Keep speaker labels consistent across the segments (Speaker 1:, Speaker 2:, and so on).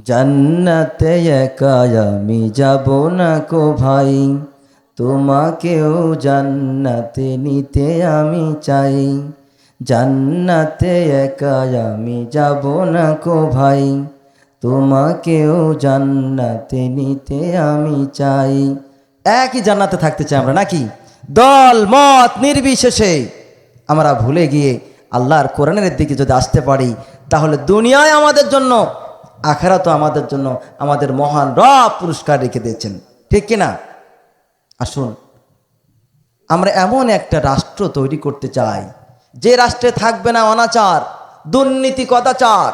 Speaker 1: জান্নাতে একা আমি যাব না কো ভাই, তোমাকেও জান্নাতে নিতে আমি চাই। জান্নাতে একা আমি যাব না কো ভাই, তোমাকেও জান্নাতে নিতে আমি চাই। একই জান্নাতে থাকতে চাই আমরা, নাকি? দল মত নির্বিশেষে আমরা ভুলে গিয়ে আল্লাহর কোরআনের দিকে যদি আসতে পারি, তাহলে দুনিয়ায় আমাদের জন্য, আখিরাতে আমাদের জন্য আমাদের মহান রব পুরস্কার রেখে দিয়েছেন, ঠিক কিনা? আসুন, আমরা এমন একটা রাষ্ট্র তৈরি করতে চাই যে রাষ্ট্রে থাকবে না অনাচার, দুর্নীতি, কদাচার।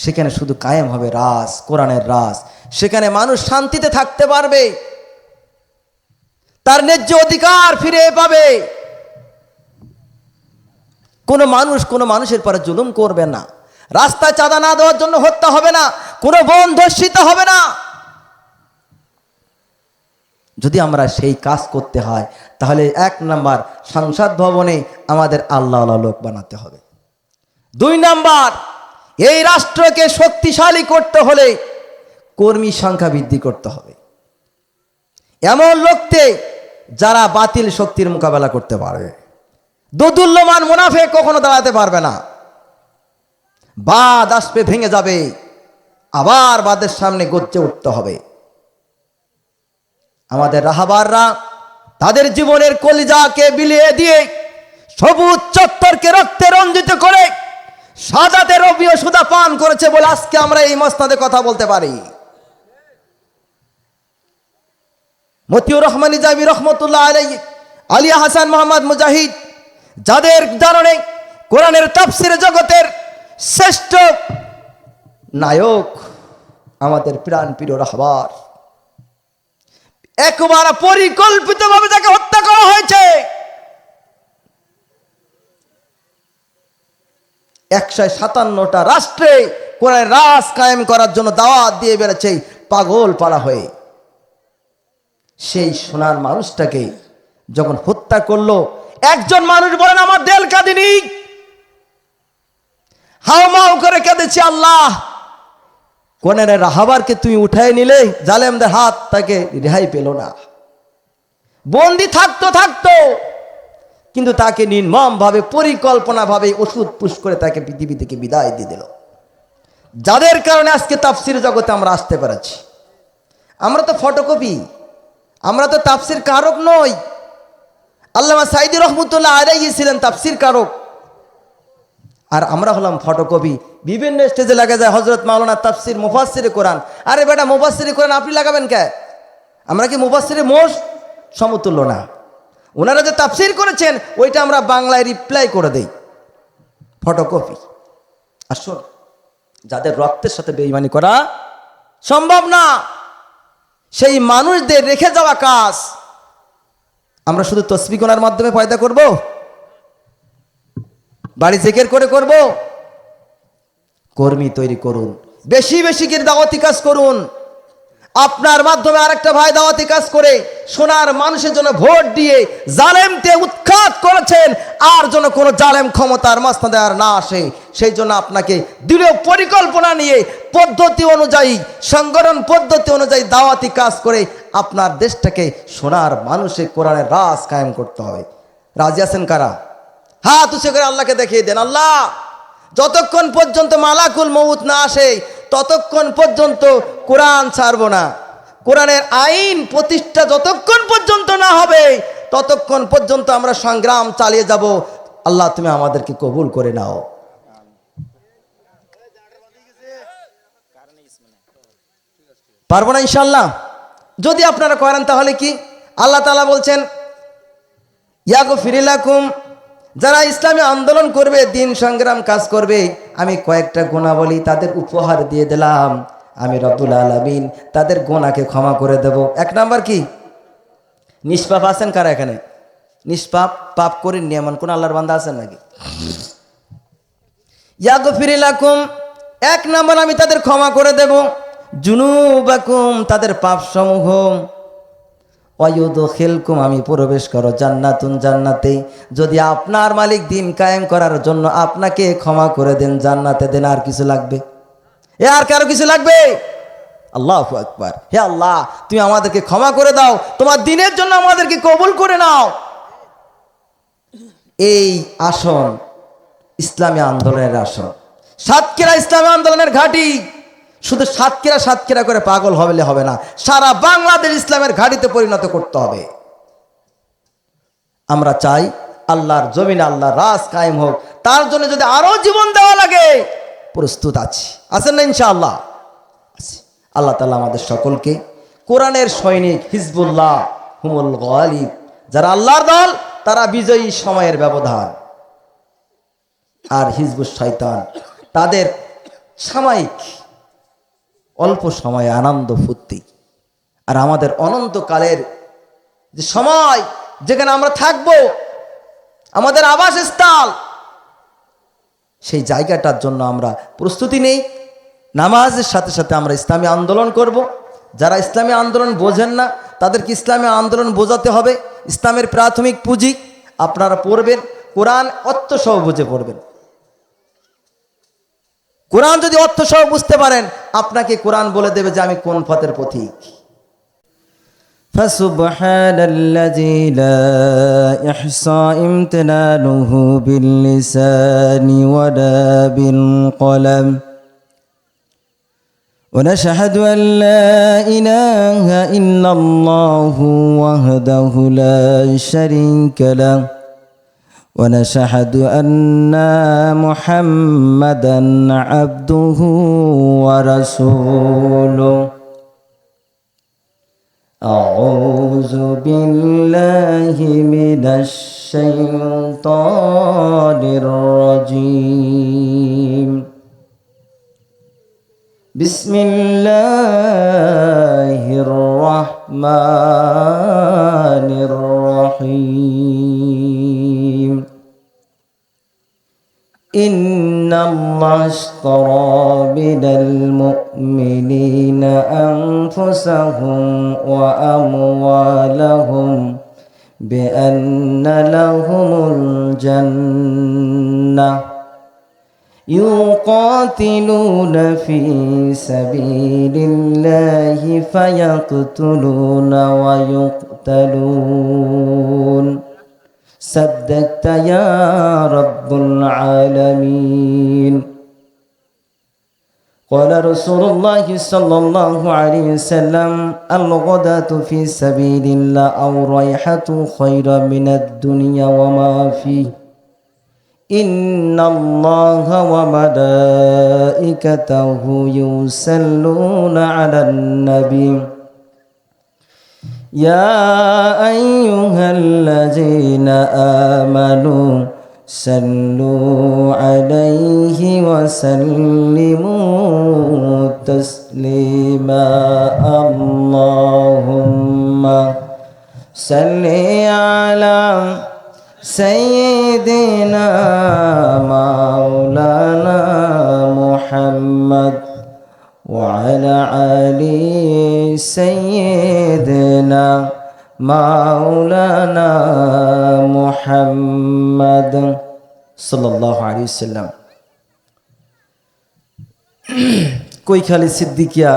Speaker 1: সেখানে শুধু কায়েম হবে রাজ, কোরআনের রাজ। সেখানে মানুষ শান্তিতে থাকতে পারবে, তার ন্যায্য অধিকার ফিরে পাবে। কোনো মানুষ কোনো মানুষের পরে জুলুম করবে না, রাস্তায় চাঁদা না দেওয়ার জন্য হত্যা হবে না, কোনো বোন ধর্ষিত হবে না। যদি আমরা সেই কাজ করতে হয়, তাহলে 1 নাম্বার, সংসদ ভবনে আমাদের আল্লাহ লোক বানাতে হবে। 2 নাম্বার, এই রাষ্ট্রকে শক্তিশালী করতে হলে কর্মী সংখ্যা বৃদ্ধি করতে হবে। এমন লোককে যারা বাতিল শক্তির মোকাবেলা করতে পারবে। দোদুল্যমান মুনাফিক কখনো দাঁড়াতে পারবে না। বাদ আসবে, ভেঙে যাবে, আবার বাদের সামনে গর্জে উঠতে হবে। আমাদের রাহাবাররা তাদের জীবনের কলিজাকে বিলিয়ে দিয়ে সবুজ চত্বরকে রক্তে রঞ্জিত করে সাজাতে রবিও সুদা পান করেছে বলে আজকে আমরা এই মসনদে কথা বলতে পারি। মতিউর রহমান নিজামী রহমতুল্লাহ আলাইহি, আলিয়া হাসান মোহাম্মদ মুজাহিদ, যাদের জাননে কোরআনের তাফসীর জগতের শ্রেষ্ঠ নায়ক আমাদের প্রাণ প্রিয় রাহবার, একবার পরিকল্পিতভাবে তাকে হত্যা করা হয়েছে। 157টা রাষ্ট্রে কোরআনের রাজ কায়েম করার জন্য দাওয়াত দিয়ে বেড়েছে পাগল পাড়া হয়ে। সেই সোনার মানুষটাকে যখন হত্যা করলো, একজন মানুষ বলেন আমার দিল কাঁদিনি, হাওমাও করে কেঁদেছি, আল্লাহ কোরআনের রাহাবারকে তুমি উঠায় নিলে, জালেমদের হাত তাকে রেহাই পেল না। বন্দি থাকতো কিন্তু তাকে নির্মম ভাবে, পরিকল্পনা ভাবে ওষুধ পুশ করে তাকে পৃথিবী থেকে বিদায় দিয়ে দিল। যাদের কারণে আজকে তাফসীর জগতে আমরা আসতে পেরেছি। আমরা তো ফটোকপি, আমরা তো তাফসীর কারক নই। আল্লামা সাঈদী রহমতুল্লাহ আলাইহি ছিলেন তাফসীর কারক, আর আমরা হলাম ফটোকপি। বিভিন্ন স্টেজে লাগা যায় হযরত মাওলানা তাফসীর মুফাসসিরে কোরআন। আরে বেটা, মুফাসসিরে কোরআন আপনি লাগাবেন কে? আমরা কি মুফাসসিরে মোষ সমতুল্য না? ওনারা যে তাফসীর করেছেন ওইটা আমরা বাংলায় রিপ্লাই করে দেই, ফটোকপি। আসুন, যাদের রক্তের সাথে বেঈমানি করা সম্ভব না, সেই মানুষদের রেখে যাওয়া কাজ আমরা শুধু তসবিহ গোনার মাধ্যমে পয়দা করব, বাড়ি জিকির করে করব? কর্মী তৈরি করুন, বেশি বেশি করে দাওয়াতি কাজ করুন। আপনার মাধ্যমে আরেকটা ভাই দাওয়াতি কাজ করে সোনার মানুষের জন্য ভোট দিয়ে জালেমকে উৎখাত করেছেন, আর যেন কোনো জালেম ক্ষমতার মাসনদে আর না আসে, সেই জন্য আপনাকে দৃঢ় পরিকল্পনা নিয়ে পদ্ধতি অনুযায়ী, সংগঠন পদ্ধতি অনুযায়ী দাওয়াতি কাজ করে আপনার দেশটাকে সোনার মানুষে কোরআনের রাজ কায়েম করতে হবে। রাজি আছেন কারা? হাত উঁচু করে আল্লাহকে দেখিয়ে দেন, আল্লাহ যতক্ষণ পর্যন্ত মালাকুল মউত না আসে ততক্ষণ পর্যন্ত কোরআন ছাড়ব না। কোরআনের আইন প্রতিষ্ঠা যতক্ষণ পর্যন্ত না হবে ততক্ষণ পর্যন্ত আমরা সংগ্রাম চালিয়ে যাব। আল্লাহ তুমি আমাদেরকে কবুল করে নাও। পারবো না ইনশাআল্লাহ? যদি আপনারা করেন তাহলে কি? আল্লাহ তাআলা বলছেন ইয়াগফির লাকুম, যারা ইসলামী আন্দোলন করবে, দিন সংগ্রাম কাজ করবে, আমি কয়েকটা গুণাবলী তাদের উপহার দিয়ে দিলাম, আমি রব্বুল আলামিন তাদের গুনাহকে ক্ষমা করে দেব। 1 নাম্বার কি? নিষ্পাপ আছেন কারা এখানে? নিষ্পাপ, পাপ করেননি এমন কোন আল্লাহর বান্দা আছেন নাকি? ইয়াগফির লাকুম, 1 নাম্বার আমি তাদের ক্ষমা করে দেব। জুনুবাকুম, তাদের পাপ সমূহ। ওয়ায়ুদখিলকুম, আমি প্রবেশ করো জান্নাতুন, জান্নাতে। যদি আপনার মালিক দিন কায়েম করার জন্য আপনাকে ক্ষমা করে দেন, জান্নাতে দেন, আর কিছু লাগবে? এ আর কারো কিছু লাগবে? আল্লাহু আকবার। হে আল্লাহ, তুমি আমাদেরকে ক্ষমা করে দাও, তোমার দ্বীনের জন্য আমাদেরকে কবুল করে নাও। এই আসন ইসলামী আন্দোলনের আসন, সাতক্ষীরা ইসলামী আন্দোলনের ঘাঁটি। শুধু সাতক্ষীরা করে পাগল হলে হবে না, সারা বাংলাদেশ ইসলামের ঘাঁটিতে পরিণত করতে হবে। আমরা চাই আল্লাহর জমিনে আল্লাহর রাজ কায়েম হোক। তার জন্য যদি আরো জীবন দেওয়া লাগে, প্রস্তুত আছি। আছেন না ইনশাআল্লাহ? আল্লাহ তাআলা আমাদের সকলকে কোরআনের সৈনিক, হিজবুল্লাহ হুমুল গালিব, যারা আল্লাহর দল তারা বিজয়ী, সময়ের ব্যবধান। আর হিজবুশ শয়তান তাদের সাময়িক অল্প সময়ে আনন্দ ফুর্তি। আর আমাদের অনন্তকালের যে সময়, যেখানে আমরা থাকব, আমাদের আবাসস্থল, সেই জায়গাটার জন্য আমরা প্রস্তুতি নেই। নামাজের সাথে সাথে আমরা ইসলামী আন্দোলন করব। যারা ইসলামী আন্দোলন বোঝেন না তাদেরকে ইসলামী আন্দোলন বোঝাতে হবে। ইসলামের প্রাথমিক পুঁজি আপনারা পড়বেন, কোরআন অর্থসহ বুঝে পড়বেন। কোরআন যদি অর্থসহ বুঝতে পারেন, আপনাকে কোরআন বলে দেবে যে আমি কোন পথের পথিক।
Speaker 2: فسبحان الذي لا يحصى امتنانه باللسان ولا بالقلم ونشهد أن لا إله إلا الله وحده لا شريك له ونشهد أن محمدا عبده ورسوله أعوذ بالله من الشيطان الرجيم بسم الله الرحمن الرحيم إن الله اشترى من المؤمنين أنفسهم وأموالهم بأن لهم الجنة يقاتلون في سبيل الله فيقتلون ويقتلون صدقت يا رب العالمين قال رسول الله صلى الله عليه وسلم الغداة في سبيل الله أو ريحة خير من الدنيا وما فيه إن الله وملائكته يصلون على النبي يا أيها الذين آمنوا صلوا عليه وسلموا تسليما اللهم صل على سيدنا مولانا محمد وعلى آل سيدنا مولانا محمد صلى الله عليه وسلم কৈখালী সিদ্দিকিয়া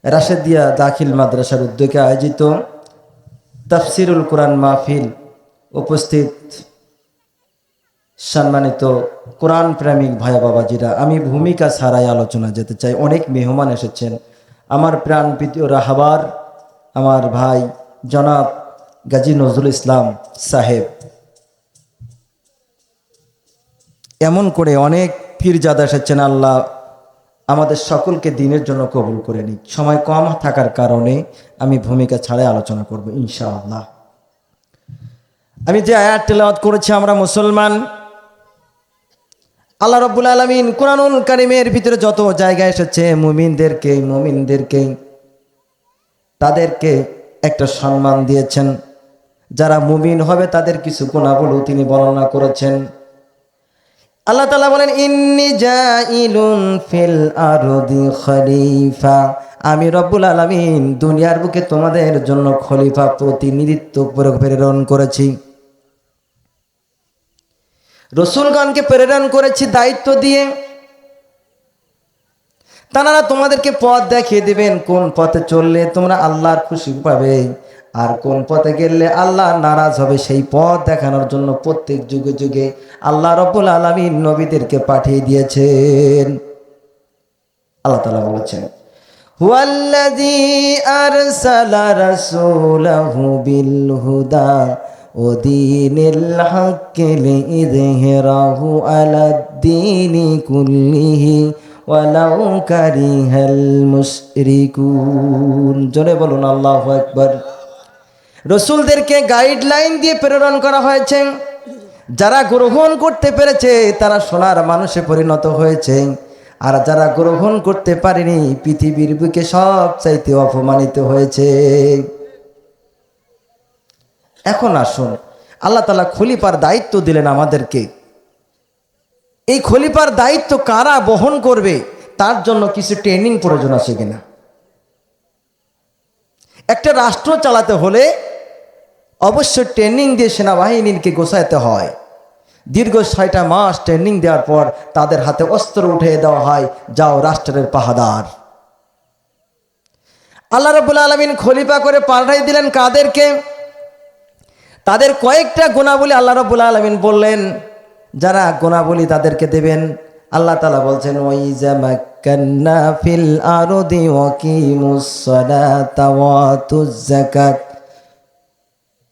Speaker 2: রাশেদিয়া দাখিল মাদ্রাসার উদ্যোগে আয়োজিত তাফসিরুল কোরআন মাহফিল। উপস্থিত সম্মানিত কোরআন প্রেমিক ভাই বাবাজিরা, আমি ভূমিকা ছাড়াই আলোচনা যেতে চাই। অনেক মেহমান এসেছেন। আমার প্রাণ প্রিয় রাহাবার আমার ভাই জনাব গাজী নজরুল ইসলাম সাহেব, এমন করে অনেক পীরজাদা এসেছেন। আল্লাহ আমাদের সকলকে দ্বীনের জন্য কবুল করে নিক। সময় কম থাকার কারণে আমি ভূমিকা ছাড়াই আলোচনা করব ইনশাআল্লাহ। আমি যে আয়াত তেলাওয়াত করেছি, আমরা মুসলমান। আল্লাহ রাব্বুল আলামিন কুরআনুল কারীমের ভিতরে যত জায়গায় এসেছে মুমিনদেরকে তাদেরকে একটা সম্মান দিয়েছেন। যারা মুমিন হবে তাদের কিছু গুণাবলী তিনি বর্ণনা করেছেন। আল্লাহ তাআলা বলেন, ইন্নী জাইলুন ফিল আরদি খলিফা, আমি রব্বুল আলামিন দুনিয়ার বুকে তোমাদের জন্য খলিফা, প্রতিনিধিত্ব প্রেরণ করেছি। রসুলগণকে প্রেরণ করেছি দায়িত্ব দিয়ে। তারা তোমাদেরকে পথ দেখিয়ে দিবেন কোন পথে চললে তোমরা আল্লাহর খুশি পাবে আর কোন পথে গেলে আল্লাহ নারাজ হবে। সেই পথ দেখানোর জন্য প্রত্যেক যুগে যুগে আল্লাহ রাব্বুল আলামিন নবীদেরকে পাঠিয়ে দিয়েছেন। আল্লাহ তাআলা বলেছেন, হুয়াল্লাযী আরসালা রাসূলাহু বিল হুদা ওয়া দীনিল হাক্কি লিইযহিরাহু আলাদ-দীনি কুল্লিহি ওয়ালাউ কারিহাল মুশরিকুন। জোরে বলুন আল্লাহু আকবার। রসুলদেরকে গাইডলাইন দিয়ে প্রেরণ করা হয়েছে। যারা গ্রহণ করতে পেরেছে তারা সোনার মানুষে পরিণত হয়েছে, আর যারা গ্রহণ করতে পারেনি পৃথিবীর বুকে সবচাইতে অপমানিত হয়েছে। এখন আসুন, আল্লাহ তাআলা খলিফার দায়িত্ব দিলেন আমাদেরকে। এই খলিফার দায়িত্ব কারা বহন করবে তার জন্য কিছু ট্রেনিং প্রয়োজন আছে কিনা। একটা রাষ্ট্র চালাতে হলে অবশ্যই ট্রেনিং দিয়ে সেনাবাহিনীকে গোছাইতে হয়। দীর্ঘ 6টা মাস ট্রেনিং দেওয়ার পর তাদের হাতে অস্ত্র উঠিয়ে দেওয়া হয়, যাও রাষ্ট্রের পাহাদার। আল্লাহ রাব্বুল আলামিন খলিফা করে পাঠাই দিলেন কাদেরকে? তাদের কয়েকটা গুণাবলী আল্লাহ রাব্বুল আলামিন বললেন, যারা গুণাবলী তাদেরকে দেবেন। আল্লাহ তাআলা বলছেন, ওয়াইজা মাক্কান্না ফিল আরদি ওয়াকিমুস সালাতা ওয়াতুজ যাকাত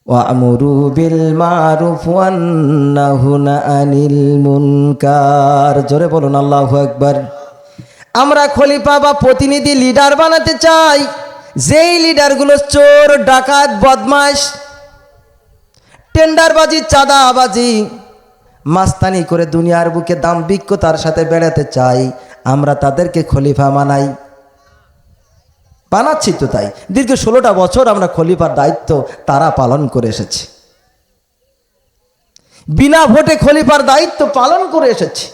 Speaker 2: ওয়া'মুরু বিল মা'রুফ ওয়ান্নাহুনা আনিল মুনকার। জোরে বলুন আল্লাহু আকবার। আমরা খলিফা বা প্রতিনিধি লিডার বানাতে চাই, যেই লিডারগুলো চোর, ডাকাত, বদমাশ, টেন্ডারবাজি, চাঁদাবাজি, মাস্তানি করে দুনিয়ার বুকে দাম্ভিকতার সাথে বেড়াতে চাই, আমরা তাদেরকে খলিফা বানাই। বানাচ্ছি তো তাই। দীর্ঘ 16টা বছর আমরা খলিফার দায়িত্ব তারা পালন করে এসেছি। বিনা ভোটে খলিফার দায়িত্ব পালন করে এসেছি।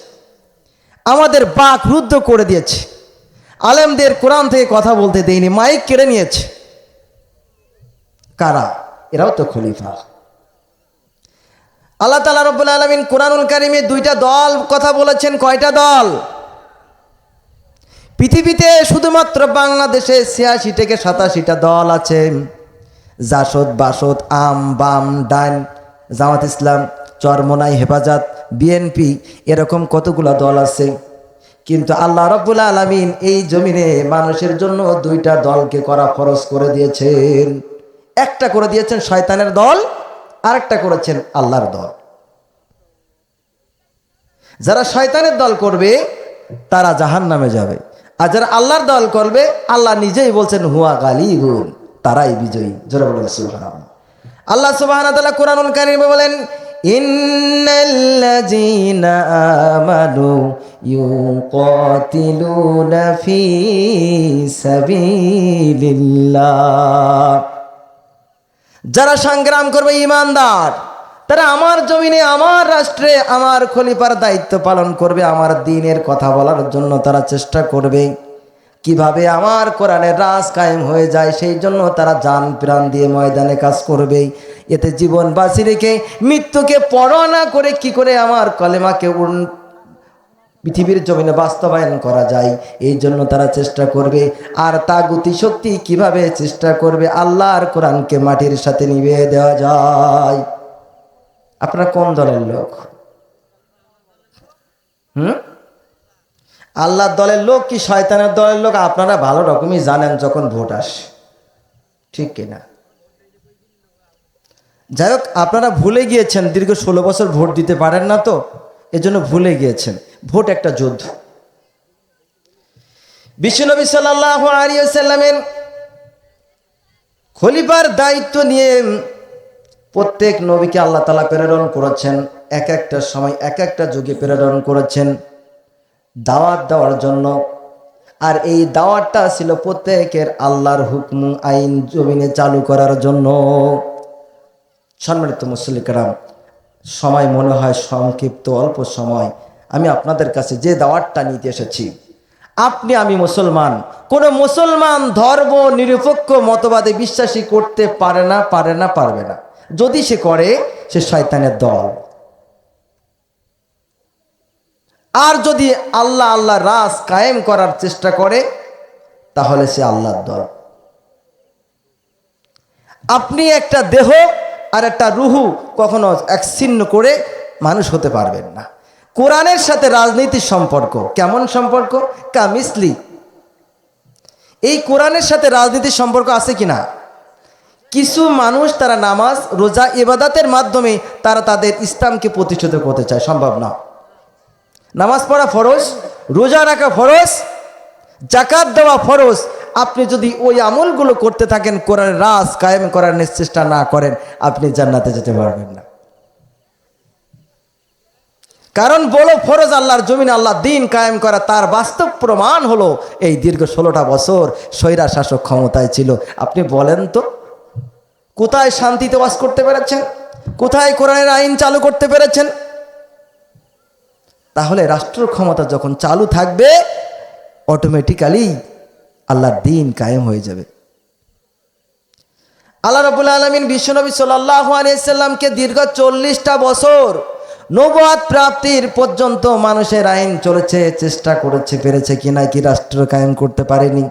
Speaker 2: আমাদের বাক রুদ্ধ করে দিয়েছে। আলেমদের কোরআন থেকে কথা বলতে দেয়নি, মাইক কেড়ে নিয়েছে। কারা? এরাও তো খলিফা। আল্লাহ তাআলা রাব্বুল আলামিন কোরআনুল কারীমে 2টা দল কথা বলেছেন। কয়টা দল? পৃথিবীতে শুধুমাত্র বাংলাদেশে 86 থেকে 87টা দল আছে। জাসদ, বাসদ, আম, বাম, ডান, জামাত ইসলাম, চরমনাই, হেফাজত, বিএনপি, এরকম কতগুলা দল আছে। কিন্তু আল্লাহ রাব্বুল আলামিন এই জমিনে মানুষের জন্য 2টা দলকে করা ফরজ করে দিয়েছেন। একটা করে দিয়েছেন শয়তানের দল, আরেকটা করেছেন আল্লাহর দল। যারা শয়তানের দল করবে তারা জাহান্নামে যাবে, আর যারা আল্লাহর দল করবে আল্লাহ নিজেই বলছেন হুয়া গালিবুন, তারাই বিজয়ী। জোরে বলুন সুবহানাল্লাহ। আল্লাহ সুবহানাহু ওয়া তাআলা কোরআনুল কারীমে বলেন, ইন্নাল্লাযীনা আমানু ইউকাতিলুনা ফী সাবিলিল্লাহ। যারা সংগ্রাম করবে ঈমানদার, তারা আমার জমিনে, আমার রাষ্ট্রে, আমার খলিফার দায়িত্ব পালন করবে। আমার দ্বীনের কথা বলার জন্য তারা চেষ্টা করবে কিভাবে আমার কোরআনের রাজ কায়েম হয়ে যায়, সেই জন্য তারা জান প্রাণ দিয়ে ময়দানে কাজ করবে। এতে জীবন বাঁচি রেখে মৃত্যুকে পরোয়া না করে কি করে আমার কলেমাকে পৃথিবীর জমিনে বাস্তবায়ন করা যায়, এই জন্য তারা চেষ্টা করবে। আর তাগুতি শক্তি কিভাবে চেষ্টা করবে আল্লাহর কোরআনকে মাটির সাথে নিভিয়ে দেওয়া যায়। আপনারা কোন দলের লোক? আল্লাহর দলের লোক কি শয়তানের দলের লোক? আপনারা ভালো রকমই জানেন যখন ভোট আসে, ঠিক কিনা? যাই হোক, আপনারা ভুলে গিয়েছেন দীর্ঘ 16 বছর ভোট দিতে পারেন না, তো এজন্য ভুলে গিয়েছেন ভোট একটা যুদ্ধ। বিশ্বনবী সাল্লাল্লাহু আলাইহি ওয়াসাল্লামের খলিফার দায়িত্ব নিয়ে প্রত্যেক নবীকে আল্লাহ তাআলা প্রেরণ করেছেন, এক একটা সময় এক একটা যুগে প্রেরণ করেছেন দাওয়াত দেওয়ার জন্য। আর এই দাওয়াতটা ছিল প্রত্যেকের আল্লাহর হুকুম আইন জমিনে চালু করার জন্য। সম্মানিত মুসল্লি কেরাম, সময় মনে হয় সংক্ষিপ্ত, অল্প সময়। আমি আপনাদের কাছে যে দাওয়াতটা নিতে এসেছি, আপনি আমি মুসলমান, কোন মুসলমান ধর্ম নিরপেক্ষ মতবাদে বিশ্বাসী করতে পারে না, পারবে না। যদি সে করে, সে শয়তানের দল। আর যদি আল্লাহ আল্লাহ রাজ কায়েম করার চেষ্টা করে তাহলে সে আল্লাহর দল। আপনি একটা দেহ আর একটা রুহু কখনো একছিন্ন করে মানুষ হতে পারবেন না। কোরআনের সাথে রাজনীতির সম্পর্ক কেমন সম্পর্ক? কামিসলি। এই কোরআনের সাথে রাজনীতির সম্পর্ক আছে কিনা? কিছু মানুষ তারা নামাজ রোজা ইবাদতের মাধ্যমে তারা তাদের ইসলামকে প্রতিষ্ঠিত করতে চায়, সম্ভব না। নামাজ পড়া ফরজ, রোজা রাখা ফরজ, জাকাত দেওয়া ফরজ। আপনি যদি ওই আমলগুলো করতে থাকেন, কোরআনের রাজ কায়েম করার চেষ্টা না করেন, আপনি জান্নাতে যেতে পারবেন না। কারণ বলো ফরজ আল্লাহর জমিনে আল্লাহ দিন কায়েম করা, তার বাস্তব প্রমাণ হলো এই দীর্ঘ 16টা বছর স্বৈরা শাসক ক্ষমতায় ছিল। আপনি বলেন তো কোথায় শান্তিতে বাস করতে পেরেছেন? কোথায় কোরআনের আইন চালু করতে পেরেছেন? তাহলে রাষ্ট্র ক্ষমতা যখন চালু থাকবে অটোমেটিক্যালি আল্লাহর দিন কায়েম হয়ে যাবে। আল্লাহ রাব্বুল আলামিন বিশ্বনবী সাল্লাল্লাহু আলাইহি সাল্লামকে দীর্ঘ 40টা বছর নবুয়ত প্রাপ্তির পর্যন্ত মানুষের আইন চলেছে, চেষ্টা করেছে, পেরেছে কিনা কি রাষ্ট্র কায়েম করতে পারেনি।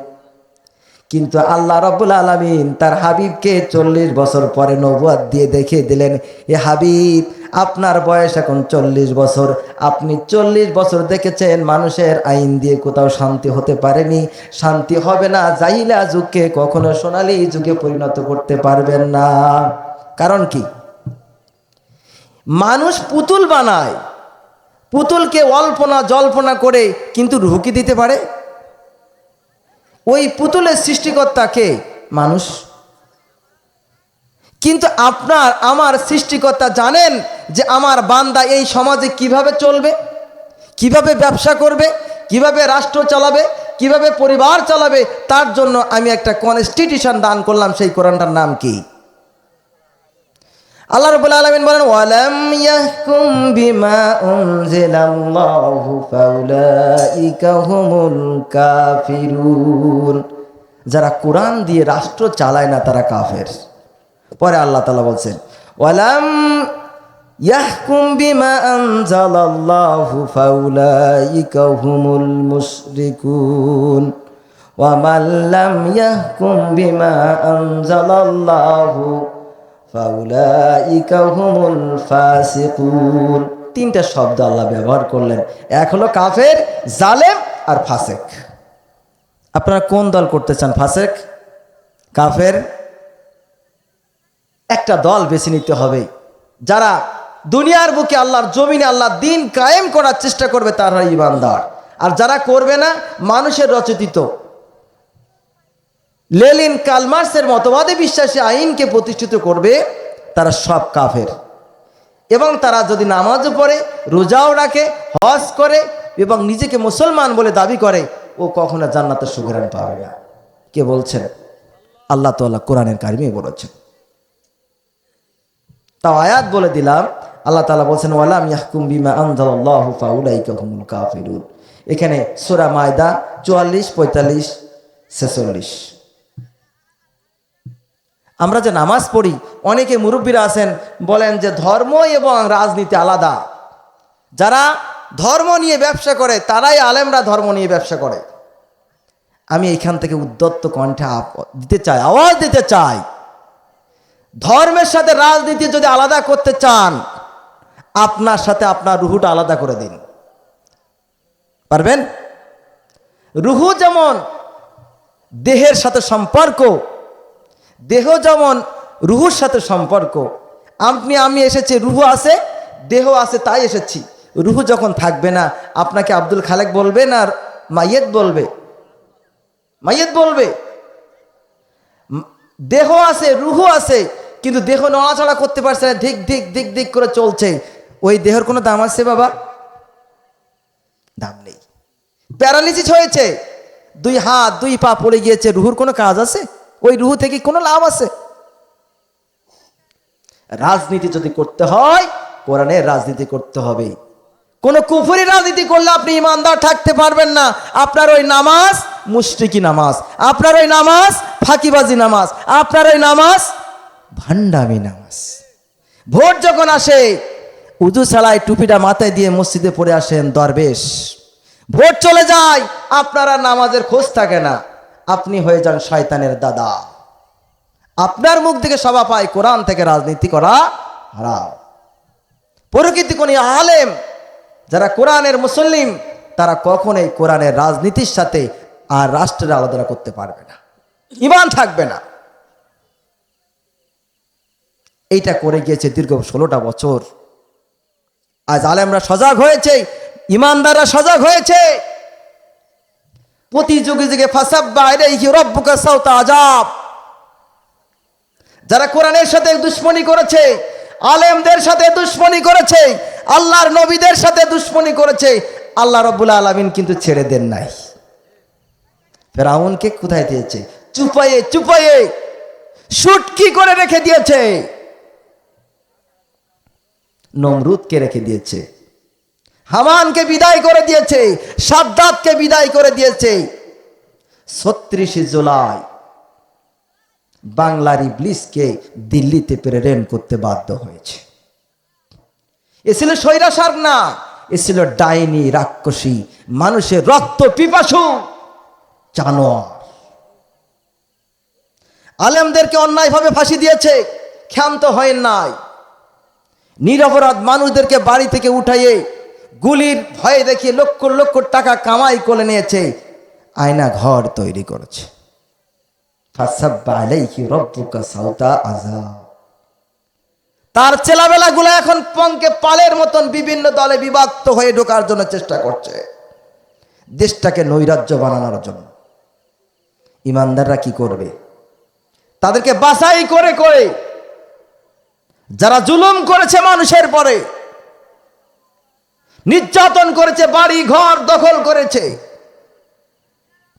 Speaker 2: কিন্তু আল্লাহ রাব্বুল আলামিন তার হাবিবকে 40 বছর পরে নবুয়ত দিয়ে দেখিয়ে দিলেন, এ হাবিব আপনার বয়স এখন 40 বছর, আপনি 40 বছর দেখেছেন মানুষের আইন দিয়ে কোথাও শান্তি হতে পারেনি, শান্তি হবে না। জাহিলা যুগকে কখনো সোনালী যুগে পরিণত করতে পারবেন না। কারণ কি? মানুষ পুতুল বানায়, পুতুলকে অল্পনা জল্পনা করে কিন্তু রূহ কি দিতে পারে? ওই পুতুলের সৃষ্টিকর্তা কে? মানুষ। কিন্তু আপনার আমার সৃষ্টিকর্তা জানেন যে আমার বান্দা এই সমাজে কিভাবে চলবে, কিভাবে ব্যবসা করবে, কিভাবে রাষ্ট্র চালাবে, কিভাবে পরিবার চালাবে। তার জন্য আমি একটা কনস্টিটিউশন দান করলাম, সেই কোরআনটার নাম কি? আল্লাহ রাব্বুল আলামিন বলেন, ওয়ালাম ইয়াহকুম বিমা উনজিলাল্লাহু ফাউলাইকা হুমুল কাফিরুন। যারা কোরআন দিয়ে রাষ্ট্র চালায় না তারা কাফের। পরে আল্লাহ তাআলা বলছেন, ওয়ালাম ইয়াহকুম বিমা আনজালাল্লাহু ফাউলাইকা হুমুল মুশরিকুন ওয়া মান লাম ইয়াহকুম বিমা আনজালাল্লাহু ফাউলাইকা হুমুল ফাসিকুন। তিনটা শব্দ আল্লাহ ব্যবহার করলেন, এক হলো কাফের, জালেম আর ফাসেক। আপনারা কোন দল করতে চান? ফাসেক, কাফের? একটা দল বেছে নিতে হবে। যারা দুনিয়ার বুকে আল্লাহর জমিনে আল্লাহর দিন কায়েম করার চেষ্টা করবে তারা ঈমানদার, আর যারা করবে না, মানুষের রচিত লেনিন কালমার্সের মতবাদে বিশ্বাসী আইনকে প্রতিষ্ঠিত করবে, তারা সব কাফের। এবং তারা যদি নামাজও পড়ে, রোজাও রাখে, হজ করে এবং নিজেকে মুসলমান বলে দাবি করে, ও কখনো জান্নাতের সুঘ্রাণ পাবে না। কে বলছেন? আল্লাহ তাআলা কোরআনের কারিমে বলেছেন। তাও আয়াত বলে দিলাম, আল্লাহ তাআলা বলছেন, ওয়ালাম ইয়াহকুম বিমা আনজালাল্লাহু ফাউলাইকা হুমুল কাফিরুন। এখানে সূরা মায়দা 44, 45, 46। আমরা যে নামাজ পড়ি, অনেকে মুরব্বীরা আছেন বলেন যে ধর্ম এবং রাজনীতি আলাদা। যারা ধর্ম নিয়ে ব্যবসা করে তারাই আলেমরা ধর্ম নিয়ে ব্যবসা করে। আমি এখান থেকে উদ্যত্ত কণ্ঠে দিতে চাই, আওয়াজ দিতে চাই, ধর্মের সাথে রাজনীতি যদি আলাদা করতে চান, আপনার সাথে আপনার রুহুটা আলাদা করে দিন। পারবেন? রুহু যেমন দেহের সাথে সম্পর্ক, দেহ যেমন রুহুর সাথে সম্পর্ক। আমি এসেছি, রুহু আছে, দেহ আছে, তাই এসেছি। রুহু যখন থাকবে না, আপনাকে আব্দুল খালেক বলবে না মাইয়েত বলবে? মাইয়েত বলবে। দেহ আছে, রুহু আছে, কিন্তু দেহ নড়াচড়া করতে পারছে না, ধিক ধিক ধিক ধিক করে চলছে। ওই দেহের কোনো দাম আছে বাবা? দাম নেই। প্যারালিসিস হয়েছে, 2 হাত 2 পা পড়ে গিয়েছে, রুহুর কোনো কাজ আছে? ওই রুহু থেকে কোনো লাভ আছে? রাজনীতি যদি করতে হয়, কোরআনের রাজনীতি করতে হবে। কোন কুফরি রাজনীতি করলে আপনি ইমানদার থাকতে পারবেন না। আপনার ওই নামাজ মুশরিকি নামাজ, আপনার ওই নামাজ ফাঁকিবাজি নামাজ, আপনার ওই নামাজ ভান্ডামি নামাজ। ভোট যখন আসে, উজু ছাড়াই টুপিটা মাথায় দিয়ে মসজিদে পড়ে আসেন দরবেশ, ভোট চলে যায়, আপনারা নামাজের খোঁজ থাকে না, আপনি হয়ে যান শয়তানের দাদা। আপনার মুখ থেকে সভা পায় কোরআন থেকে রাজনীতি করা হারাম। প্রকৃতি কোন আলেম যারা কোরআনের মুসল্লিম তারা কখনোই কোরআনের রাজনীতির সাথে আর রাষ্ট্রের আলাদা করতে পারবে না, ঈমান থাকবে না। এইটা করে গিয়েছে দীর্ঘ 16টা বছর। আজ আলেমরা সজাগ হয়েছে, ইমানদাররা সজাগ হয়েছে। প্রতি যুগে যুগে ফাসাব্বা আলাইহি রাব্বুকা সাওতা আযাব, যারা কোরআনের সাথে দুশমনি করেছে, আলেমদের সাথে দুশমনি করেছে, আল্লাহর নবীদের সাথে দুশমনি করেছে, আল্লাহ রাব্বুল আলামিন কিন্তু ছেড়ে দেন নাই। ফেরাউনকে কোথায় দিয়েছে? চুপায়ে চুপায়ে শুটকি করে রেখে দিয়েছে। নমরুদকে রেখে দিয়েছে, হামানকে বিদায় করে দিয়েছে, সাদ্দাতকে বিদায় করে দিয়েছে। 36 জুলাই বাংলার ইবলিসকে দিল্লিতে প্রেরণ করতে বাধ্য হয়েছে। এ ছিল স্বৈরাচার না, এ ছিল ডাইনি রাক্ষসী, মানুষের রক্ত পিপাসু জানোয়ার। আলেমদেরকে অন্যায়ভাবে ফাঁসি দিয়েছে, ক্ষান্ত হয় নাই। নিরপরাধ মানুষদেরকে বাড়ি থেকে উঠাইয়ে গুলির ভয়ে দেখিয়ে লক্ষ লক্ষ টাকা কামাই করে নিয়েছে, আয়না ঘর তৈরি করেছে। ফাসাব্বা আলাইহি রাব্বুকা সাওতা আযাব। তার ছেলেবেলাগুলো এখন পঙ্কে পালের মতন বিভিন্ন দলে বিভক্ত হয়ে ঢোকার জন্য চেষ্টা করছে, দেশটাকে নৈরাজ্য বানানোর জন্য। ইমানদাররা কি করবে? তাদেরকে বাছাই করে করে যারা জুলুম করেছে মানুষের পরে, নির্যাতন করেছে, বাড়ি ঘর দখল করেছে,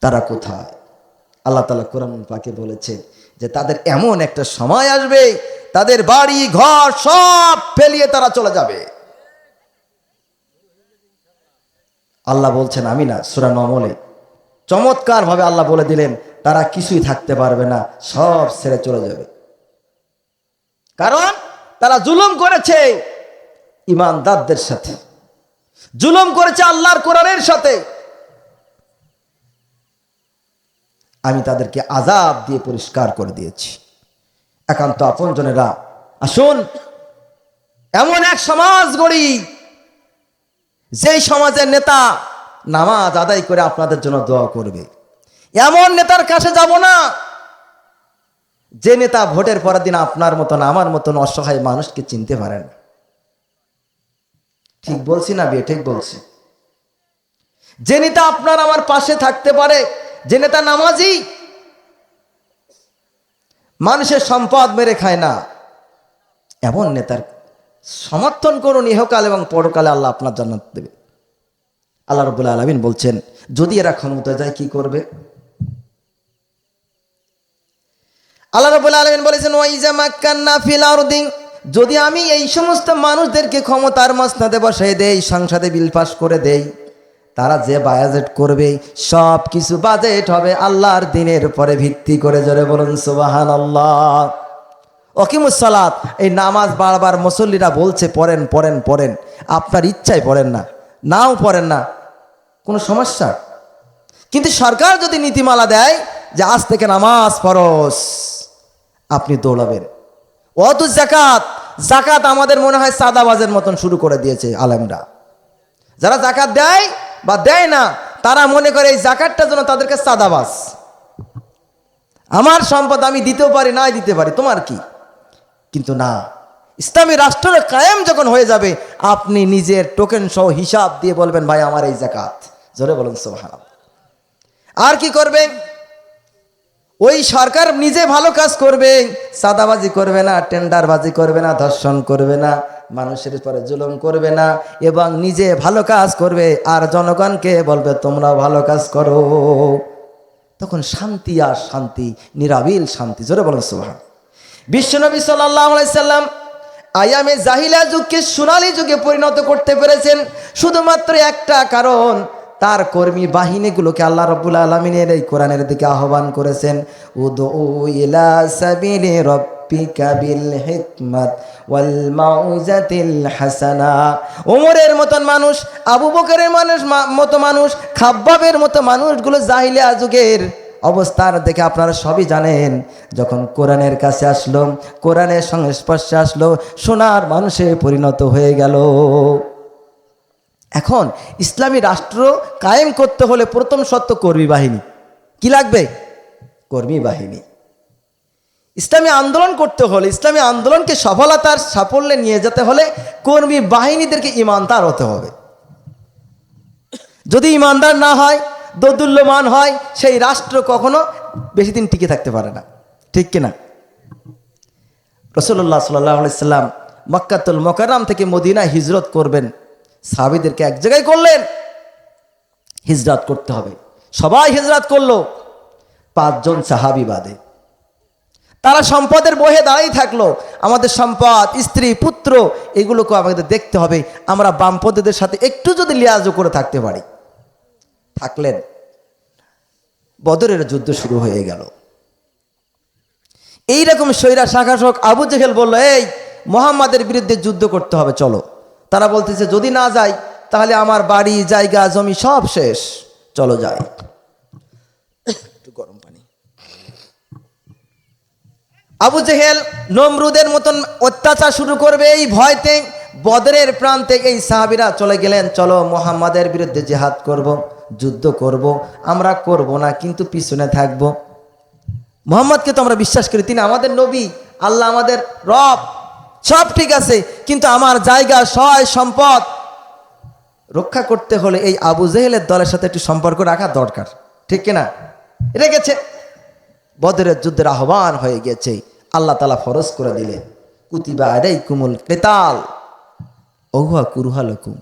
Speaker 2: তারা কোথায়? আল্লাহ তাআলা কোরআন পাকে বলেছে যে তাদের এমন একটা সময় আসবে, তাদের বাড়ি ঘর সব ফেলিয়ে তারা চলে যাবে। আল্লাহ বলছেন, আমি না, সূরা নমলে চমৎকার ভাবে আল্লাহ বলে দিলেন তারা কিছুই থাকতে পারবে না, সব ছেড়ে চলে যাবে। কারণ তারা জুলুম করেছে ইমানদারদের সাথে, জুলুম করেছে আল্লাহর কোরআনের সাথে। আমি তাদেরকে আযাব দিয়ে পরিষ্কার করে দিয়েছি। একান্ত আপনজনেরা, আসুন এমন এক সমাজ গড়ি যেই সমাজের নেতা নামাজ আদায় করে আপনাদের জন্য দোয়া করবে। এমন নেতার কাছে যাব না যে নেতা ভোটের পরের দিন আপনার মতন আমার মতন অসহায় মানুষকে চিনতে পারেন। ঠিক বলছি না বিয়ে? ঠিক বলছি। যে নেতা আপনার আমার পাশে থাকতে পারে, যে নেতা নামাজি, মানুষের সম্পদ মেরে খায় না, এমন নেতার সমর্থন করুন। ইহকাল এবং পরকালে আল্লাহ আপনার জান্নাত দেবে। আল্লাহ রাব্বুল আলামিন বলছেন, যদি এরা ক্ষমতায় যায় কি করবে? আল্লাহ রাব্বুল আলামিন বলেছেন, ওয়াইজা মাক্কান্না ফিল আরদি, যদি আমি এই সমস্ত মানুষদেরকে ক্ষমতার মসনদে বসাই দেই, সংসদে বিল পাস করে দেই, তারা যে বাজেট করবে সব কিছু বাজেট হবে আল্লাহর দিনের পরে ভিত্তি করে। জোরে বলুন সুবহানাল্লাহ। অকিমুস সালাত, এই নামাজ বারবার মুসল্লিরা বলছে পড়েন পড়েন পড়েন, আপনার ইচ্ছায় পড়েন না, নাও পড়েন না, কোনো সমস্যা? কিন্তু সরকার যদি নীতিমালা দেয় যে আজ থেকে নামাজ ফরজ, আপনি দৌড়াবেন। অত জাকাত, জাকাত আমাদের মনে হয় সাদাবাজের মতন শুরু করে দিয়েছে আলেমরা। যারা জাকাত দেয় বা দেয় না তারা মনে করে এই জাকাতটা যেন তাদেরকে সাদাবাজ। আমার সম্পদ আমি দিতেও পারি, নাই দিতে পারি, তোমার কি? কিন্তু না, ইসলামী রাষ্ট্রের কায়েম যখন হয়ে যাবে, আপনি নিজের টোকেন সহ হিসাব দিয়ে বলবেন, ভাই আমার এই জাকাত। জোরে বলুন সুবহানাল্লাহ। আর কি করবে? ওই সরকার নিজে ভালো কাজ করবে, সাদাবাজি করবে না, টেন্ডারবাজি করবে না, ধর্ষণ করবে না, মানুষের পরে জুলুম করবে না, এবং নিজে ভালো কাজ করবে আর জনগণকে বলবে তোমরা ভালো কাজ করো। তখন শান্তি আর শান্তি, নিরাবিল শান্তি। জোরে বলুন সুবহানাল্লাহ। বিশ্বনবী সাল্লাল্লাহু আলাইহি সাল্লাম আয়ামে জাহিলিয়া যুগকে সোনালী যুগে পরিণত করতে পেরেছেন শুধুমাত্র একটা কারণ, তার কর্মী বাহিনীগুলোকে আল্লাহ রাব্বুল আলামিনের এই কোরআনের দিকে আহ্বান করেছেন, উদউ ইলা সাবিলি রাব্বিকা বিল হিকমাত ওয়াল মাউইজাতিল হাসানা। ওমরের মতন মানুষ, আবু বকরের মতো মানুষ, খাব্বাবের মতো মানুষগুলো জাহিলিয়া যুগের অবস্থার দেখে আপনারা সবই জানেন। যখন কোরআনের কাছে আসলো, কোরআনের সংস্পর্শে আসলো, সোনার মানুষে পরিণত হয়ে গেল। এখন ইসলামী রাষ্ট্র কায়েম করতে হলে প্রথম শর্ত কর্মী বাহিনী। কি লাগবে? কর্মী বাহিনী। ইসলামী আন্দোলন করতে হলে, ইসলামী আন্দোলনকে সফলতার সাফল্যে নিয়ে যেতে হলে কর্মী বাহিনীদেরকে ইমানদার হতে হবে। যদি ইমানদার না হয়, দোদুল্যমান হয়, সেই রাষ্ট্র কখনো বেশি দিন টিকে থাকতে পারে না। ঠিক কিনা? রাসূলুল্লাহ সাল্লাল্লাহু আলাইহি সাল্লাম মক্কাতুল মুকাররম থেকে মদিনায় হিজরত করবেন, সাহাবীদেরকে এক জায়গায় করলেন, হিজরত করতে হবে। সবাই হিজরত করলো, 5 জন সাহাবী বাদে। তারা সম্পদের বহে দাঁড়িয়ে থাকলো, আমাদের সম্পদ, স্ত্রী, পুত্র, এগুলোকে আমাদের দেখতে হবে, আমরা বামপন্থীদের সাথে একটু যদি লিয়াজও করে থাকতে পারি। থাকলেন, বদরের যুদ্ধ শুরু হয়ে গেল। এইরকম স্বৈরা শাসক আবু জেহেল বলল, এই মুহাম্মাদের বিরুদ্ধে যুদ্ধ করতে হবে, চলো। তারা বলতেছে, যদি না যাই তাহলে আমার বাড়ি, জায়গা, জমি সব শেষ, চলো যাই। একটু গরম পানি। আবু জেহেল নমরুদের মতন অত্যাচার শুরু করবে এই ভয়তে বদরের প্রান্তে এই সাহাবীরা চলে গেলেন, চলো মুহাম্মাদের বিরুদ্ধে জিহাদ করব, যুদ্ধ করব। আমরা করব না, কিন্তু পিছনে থাকব। মুহাম্মদকে তো আমরা বিশ্বাস করি, তিনি আমাদের নবী, আল্লাহ আমাদের রব, সব ঠিক আছে, কিন্তু আমার জায়গা, সয় সম্পদ রক্ষা করতে হলে এই আবু জেহেলের দলের সাথে একটু সম্পর্ক রাখা দরকার। ঠিক কিনা? রেখেছে। বদরের যুদ্ধের আহ্বান হয়ে গেছে, আল্লাহ তাআলা ফরজ করে দিলেন, কুতিবা আলাইকুমুল কিতাল ওয়া হুয়া কুরহা লাকুম,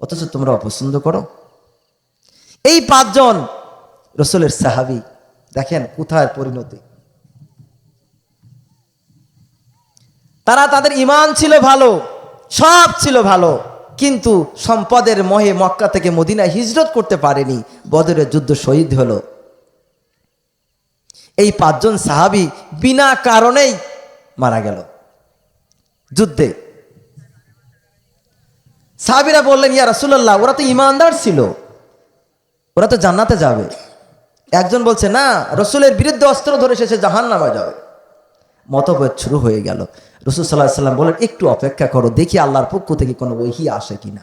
Speaker 2: অথচ তোমরা অপছন্দ করো। এই 5 জন রাসূলের সাহাবী, দেখেন কোথায় পরিণতি। তারা, তাদের ঈমান ছিল ভালো, সব ছিল ভালো, কিন্তু সম্পদের মোহে মক্কা থেকে মদিনায় হিজরত করতে পারেনি। বদরের যুদ্ধ শহীদ হলো। এই 5 জন সাহাবী বিনা কারণেই মারা গেল যুদ্ধে। সাহাবীরা বললেন, ইয়া রাসূলুল্লাহ, ওরা তো ঈমানদার ছিল, ওরা তো জান্নাতে যাবে। একজন বলছে, না, রাসূলের বিরুদ্ধে অস্ত্র ধরে এসেছে, জাহান্নামে যাবে। মতভেদ শুরু হয়ে গেল। রাসূল সাল্লাল্লাহু আলাইহি ওয়াসাল্লাম বলেন, একটু অপেক্ষা করো, দেখি আল্লাহর পক্ষ থেকে কোনো ওহী আসে কিনা।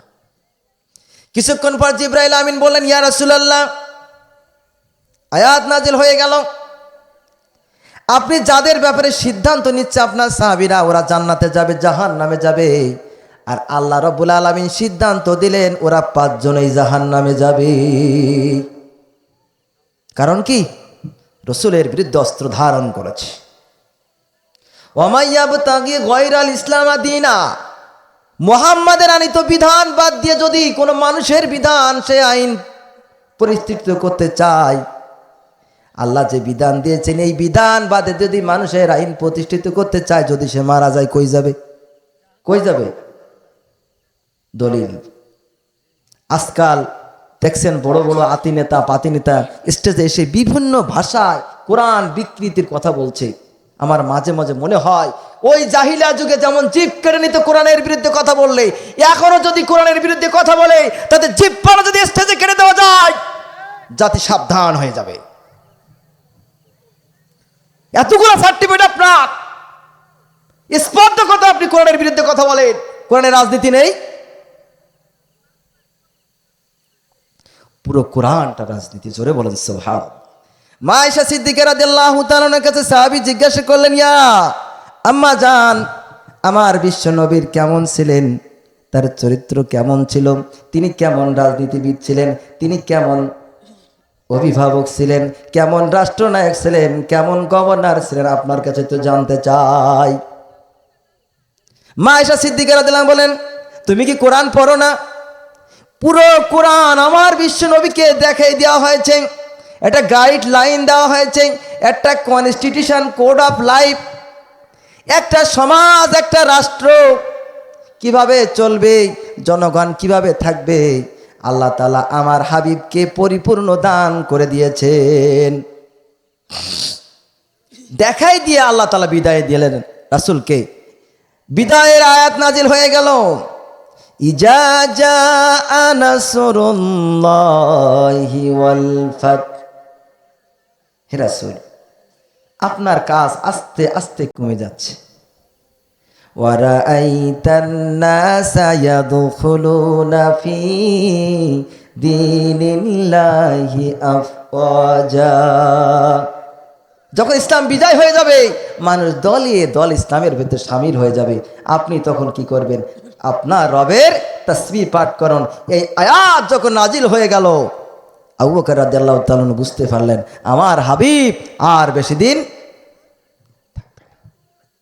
Speaker 2: কিছুক্ষণ পর জিবরাইল আমিন বললেন, ইয়া রাসূলুল্লাহ, আয়াত নাজিল হয়ে গেল, আপনি যাদের ব্যাপারে সিদ্ধান্ত নিচ্ছে আপনার সাহাবীরা, ওরা জান্নাতে যাবে, জাহান্নামে যাবে, আর আল্লাহ রাব্বুল আলামিন সিদ্ধান্ত দিলেন ওরা 5 জনই জাহান্নামে যাবে। কারণ কি? রাসূলের বিরুদ্ধে অস্ত্র ধারণ করেছে। ওয়ামাইয়াবতাগি গায়রাল ইসলাম দীনা, মুহাম্মাদের আনিত বিধান বাদ দিয়ে যদি কোনো মানুষের বিধান, সে আইন পরিস্থিতি করতে চায়, আল্লাহ যে বিধান দিয়েছেন এই বিধান বাদে যদি মানুষের আইন প্রতিষ্ঠিত করতে চায়, যদি সে মারা যায়, কই যাবে? কই যাবে? দলিল। আজকাল দেখছেন বড় বড় আতি নেতা, পাতি নেতা স্টেজে এসে বিভিন্ন ভাষায় কোরআন বিকৃতির কথা বলছে। আমার মাঝে মাঝে মনে হয়, ওই জাহিলা যুগে যেমন জিভ কেড়ে নিত কোরআনের বিরুদ্ধে কথা বললে, এখনো যদি কোরআনের বিরুদ্ধে কথা বলে, তাদের জিভ পাড়া যদি স্টেজে কেড়ে দেওয়া যায়, জাতি সাবধান হয়ে যাবে। এতগুলো সার্টিফিকেট আপনার, স্পষ্ট কথা, আপনি কোরআনের বিরুদ্ধে কথা বলেন, কোরআনের রাজনীতি নেই। পুরো কোরআনটা রাজনীতি। জোরে বলেন সুবহানাল্লাহ। মা আয়েশা সিদ্দিকা রাদিয়াল্লাহু তাআলার কাছে সাহাবী জিজ্ঞাসা করলেন, ইয়া আম্মা জান, আমার বিশ্ব নবীর কেমন ছিলেন, তার চরিত্র কেমন ছিল, তিনি কেমন রাজনীতিবিদ ছিলেন, তিনি কেমন অভিভাবক ছিলেন, কেমন রাষ্ট্রনায়ক ছিলেন, কেমন গভর্নর ছিলেন, আপনার কাছে তো জানতে চাই। মা আয়েশা সিদ্দিকা রাদিয়াল্লাহু বলেন, তুমি কি কোরআন পড়ো না? পুরো কোরআন আমার বিশ্ব নবীকে দেখাই দেওয়া হয়েছে, একটা গাইডলাইন দেওয়া হয়েছে, একটা কনস্টিটিউশন, কোড অফ লাইফ, একটা সমাজ, একটা রাষ্ট্র কিভাবে চলবে, জনগণ কিভাবে থাকবে, আল্লাহ তাআলা আমার হাবিবকে পরিপূর্ণ দান করে দিয়েছেন। দেখাই দিয়ে আল্লাহ তাআলা বিদায় দিলেন রাসূলকে। বিদায়ের আয়াত নাজিল হয়ে গেল, ইজা জাআ নাসরুল্লাহি ওয়াল ফাত। হে রাসূল, আপনার কাজ আস্তে আস্তে কমে যাচ্ছে। ওয়ারাআইতান নাসা ইয়াদখুলুনা ফি দীনিল্লাহি আফওয়াজা। যখন ইসলাম বিজয় হয়ে যাবে, মানুষ দলে দল ইসলামের ভেতর শামিল হয়ে যাবে, আপনি তখন কি করবেন? আপনার রবের তাসবিহ পাঠ করুন। এই আয়াত যখন নাজিল হয়ে গেল, আবু বকর রাদিয়াল্লাহু তাআলা বুঝতে পারলেন আমার হাবিব আর বেশি দিন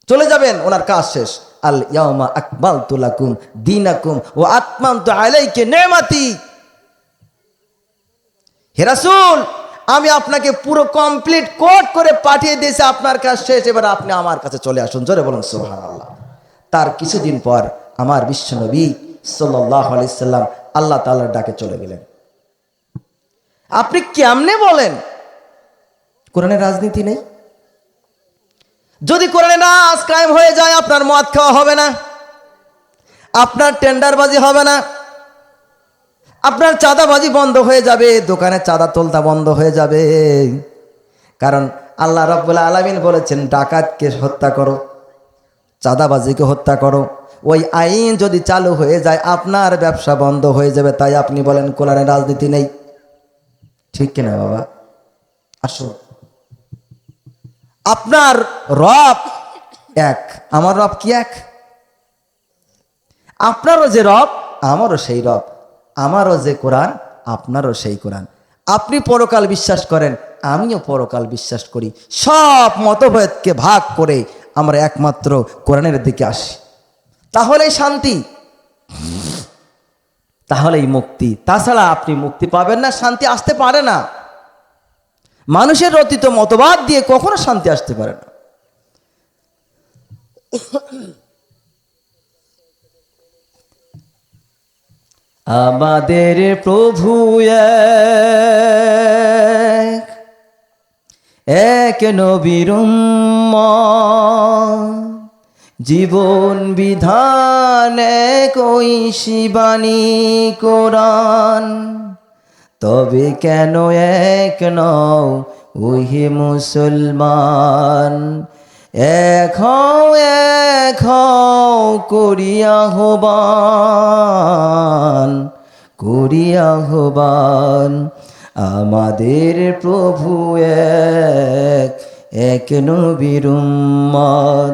Speaker 2: চলে যাবেন, ওনার কাজ শেষ। আল ইয়াউমা আকমালতু লাকুম দীনাকুম ওয়া আতমামতু আলাইকা নি'মাতি। হে রাসূল, আমি আপনাকে পুরো কমপ্লিট কোড করে পাঠিয়ে দিয়েছি, আপনার কাজ শেষ, এবার আপনি আমার কাছে চলে আসুন। জোরে বলুন সুবহানাল্লাহ। তার কিছুদিন পর আমার বিশ্বনবী সাল্লাল্লাহু আলাইহি সাল্লাম আল্লাহ তাআলার ডাকে চলে গেলেন। আপনি কেমনে বলেন কোরআনের রাজনীতি নেই? যদি কোরআনের রাজ কায়েম হয়ে যায়, আপনার মদ খাওয়া হবে না, আপনার টেন্ডারবাজি হবে না, আপনার চাঁদাবাজি বন্ধ হয়ে যাবে, দোকানে চাঁদা তোলতা বন্ধ হয়ে যাবে। কারণ আল্লাহ রাব্বুল আলামিন বলেছেন, ডাকাতকে হত্যা করো, চাঁদাবাজিকে হত্যা করো। ওই আইন যদি চালু হয়ে যায়, আপনার ব্যবসা বন্ধ হয়ে যাবে। তাই আপনি বলেন কোরআনের রাজনীতি নেই, ঠিক কিনা বাবা? আসুন, আপনার রব এক, আমার রব কি এক? আপনারও যে রব আমারও সেই রব, আমারও যে কোরআন আপনারও সেই কোরআন। আপনি পরকাল বিশ্বাস করেন, আমিও পরকাল বিশ্বাস করি। সব মতভেদকে ভাগ করে আমরা একমাত্র কোরআনের দিকে আসি। তাহলেই শান্তি, তাহলেই মুক্তি। তাছাড়া আপনি মুক্তি পাবেন না, শান্তি আসতে পারে না। মানুষের রচিত মতবাদ দিয়ে কখনো শান্তি আসতে পারে না। আমাদের প্রভু এক, এক নবীর উম্মত, জীবন বিধান এক ওই শিবানী কোরআন। তবে কেন এক নও ওহে মুসলমান? এক হও করিয়া আহ্বান, করিয়া আহ্বান। আমাদের প্রভু এক, এক নবীর উম্মত,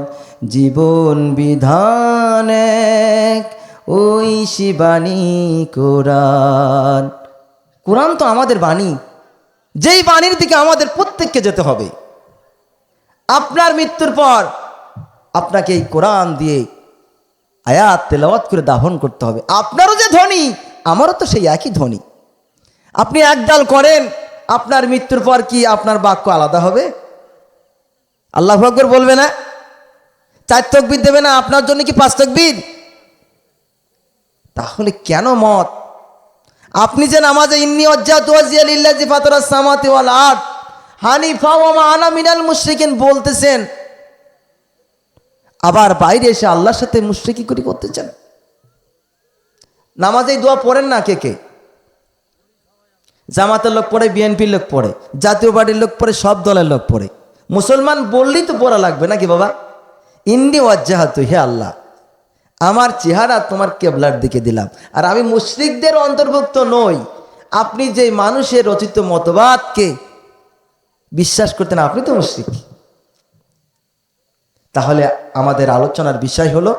Speaker 2: জীবন বিধান এক ওই শিবানী কোরআন। কোরআন তো আমাদের বাণী, যেই বাণীর দিকে আমাদের প্রত্যেককে যেতে হবে। আপনার মৃত্যুর পর আপনাকে এই কোরআন দিয়ে আয়াত তেলাওয়াত করে দাফন করতে হবে। আপনারও যে ধ্বনি, আমারও তো সেই একই ধ্বনি। আপনি একদাল করেন, আপনার মৃত্যুর পর কি আপনার বাক্য আলাদা হবে? আল্লাহু আকবার বলবে না? 4 তাকবীর দেবে না? আপনার জন্য কি 5 তাকবীর? তাহলে কেন মত? আপনি যে নামাজে ইন্নী ওয়াজ্জাহতু ওয়াজহিয়া লিল্লাযী ফাতারাস সামাওয়াতি ওয়াল আরদ হানিফা ওয়া মা আনা মিনাল মুশরিকিন বলতেছেন, আবার বাইরে এসে আল্লাহর সাথে মুশরিকি করতেছেন। নামাজে দোয়া পড়েন না কে কে? জামাতের লোক পড়ে, বিএনপির লোক পড়ে, জাতীয় পার্টির লোক পড়ে, সব দলের লোক পড়ে। মুসলমান বললেই তো পড়া লাগবে নাকি বাবা? ইন্নী ওয়াজ্জাহতু, হে আল্লাহ, আমার চেহারা তোমার কেবলার দিকে দিলাম। আর আমি মুশরিকদের অন্তর্ভুক্ত নই। আপনি যে মানুষের রচিত মতবাদকে বিশ্বাস করতেন, আপনি তো মুশরিক। তাহলে আমাদের আলোচনার বিষয় হলো,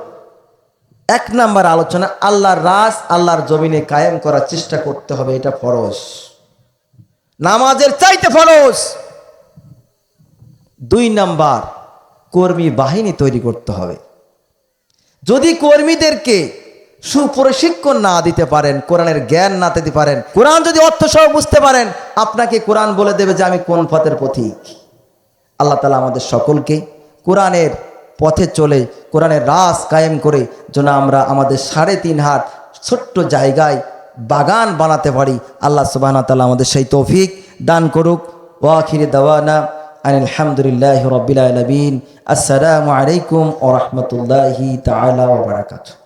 Speaker 2: 1 নাম্বার আলোচনা, আল্লাহর রাজ আল্লাহর জমিনে কায়েম করার চেষ্টা করতে হবে। এটা ফরজ, নামাজের চাইতে ফরজ। 2 নাম্বার, কর্মী বাহিনী তৈরি করতে হবে। যদি কর্মীদেরকে সুপ্রশিক্ষণ না দিতে পারেন, কোরআনের জ্ঞান না দিতে পারেন, কোরআন যদি অর্থ সহ বুঝতে পারেন, আপনাকে কোরআন বলে দেবে যে আমি কোন পথের পথিক। আল্লাহ তাআলা আমাদের সকলকে কোরআনের পথে চলে কোরআনের রাজ কায়েম করে যেন আমরা আমাদের 3.5 হাত ছোট্ট জায়গায় বাগান বানাতে পারি। আল্লাহ সুবহানাহু ওয়া তাআলা আমাদের সেই তৌফিক দান করুক। ওয়া আখিরি দাওয়ানা আনিল হামদুলিল্লাহি রাব্বিল আলামিন। আসসালামু আলাইকুম ওয়া রাহমাতুল্লাহি তাআলা ওয়া বারাকাতুহু।